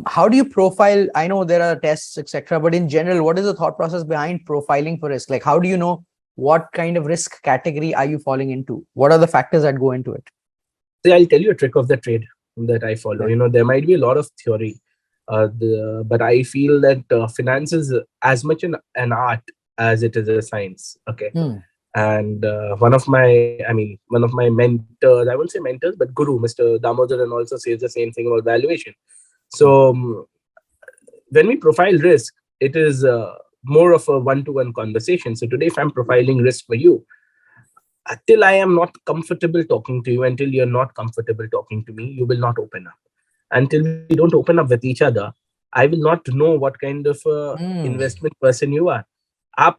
how do you profile? I know there are tests, etc., but in general, what is the thought process behind profiling for risk? Like, how do you know what kind of risk category are you falling into? What are the factors that go into it? See, I'll tell you a trick of the trade that I follow. Okay. There might be a lot of theory, but I feel that finance is as much an art as it is a science. Okay. Hmm. And one of my mentors, I won't say mentors, but guru, Mr. Damodaran, also says the same thing about valuation. So when we profile risk, it is more of a one-to-one conversation. So today, if I'm profiling risk for you, until I am not comfortable talking to you, until you're not comfortable talking to me, you will not open up. Until we don't open up with each other, I will not know what kind of Hmm. investment person you are. आप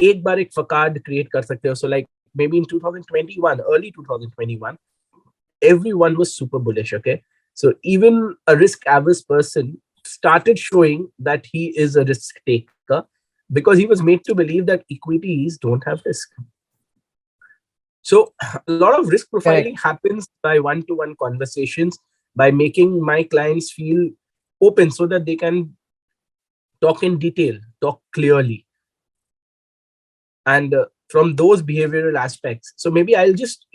एक बार एक facade create कर सकते हो. So like maybe in 2021, early 2021, everyone was super bullish. Okay, so even a risk averse person started showing that he is a risk taker because he was made to believe that equities don't have risk. So a lot of risk profiling Correct. happens by one-to-one conversations, by making my clients feel open so that they can talk in detail, talk clearly, and from those behavioral aspects. So maybe I'll just,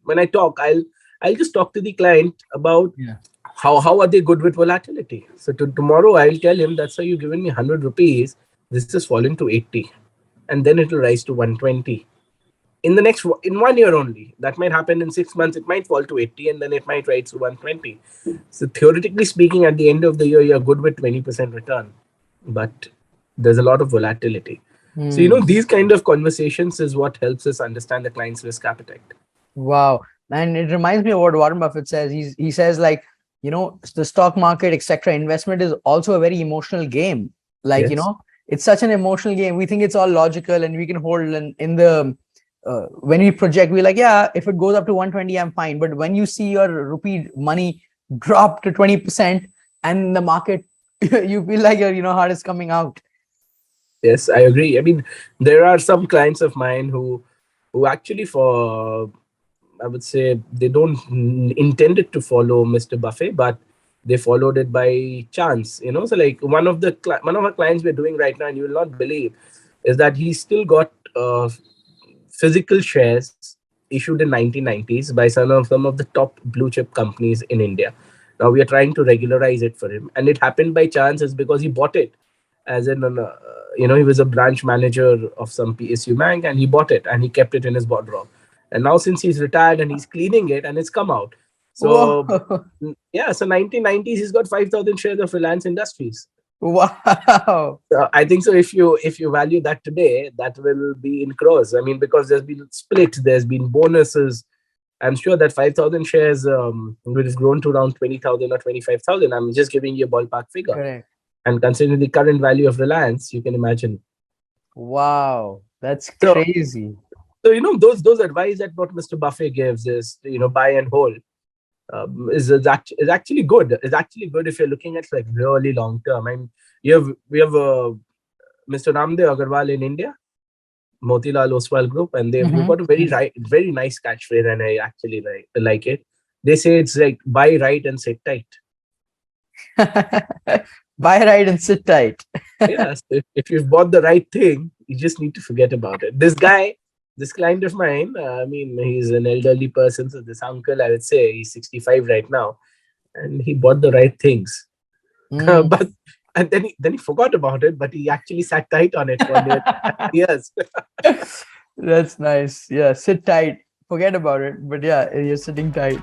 when I talk, I'll just talk to the client about Yeah. how are they good with volatility. So tomorrow I'll tell him that's why you've given me 100 rupees. This has fallen to 80, and then it will rise to 120 in 1 year only. That might happen in 6 months. It might fall to 80 and then it might rise to 120. So theoretically speaking, at the end of the year, you're good with 20% return, but there's a lot of volatility. So Hmm. these kind of conversations is what helps us understand the client's risk appetite. Wow. And it reminds me of what Warren Buffett says. He says, like, the stock market, etc., investment is also a very emotional game. Like, Yes. it's such an emotional game. We think it's all logical and we can hold in the when we project, we're like, yeah, if it goes up to 120, I'm fine. But when you see your rupee money drop to 20% and the market, you feel like your heart is coming out. Yes, I agree. I mean, there are some clients of mine who actually, for I would say, they don't intended to follow Mr. Buffet, but they followed it by chance. So like one of our clients we're doing right now, and you will not believe, is that he still got physical shares issued in 1990s by some of the top blue chip companies in India. Now we are trying to regularize it for him, and it happened by chance. Is because he bought it as he was a branch manager of some PSU bank, and he bought it and he kept it in his wardrobe. And now since he's retired and he's cleaning it and it's come out. So Whoa. yeah, so 1990s he's got 5,000 shares of Reliance Industries. Wow. I think so. If you value that today, that will be in crores. I mean, because there's been split, there's been bonuses. I'm sure that 5,000 shares will have grown to around 20,000 or 25,000. I'm just giving you a ballpark figure. Correct. And considering the current value of Reliance, you can imagine. Wow. That's So, crazy. those advice that what Mr. Buffet gives is buy and hold. Is actually good. It's actually good if you're looking at like really long term. I mean, we have Mr. Ramdev Agarwal in India, Motilal Oswal Group, and they've got a very nice catchphrase, and I actually like it. They say it's like buy right and sit tight. Buy right and sit tight. Yes, if you've bought the right thing, you just need to forget about it. This client of mine, I mean, he's an elderly person, so this uncle, I would say, he's 65 right now, and he bought the right things. Mm. But and then he forgot about it, but he actually sat tight on it for nearly years. That's nice. Yeah, sit tight. Forget about it. But yeah, you're sitting tight.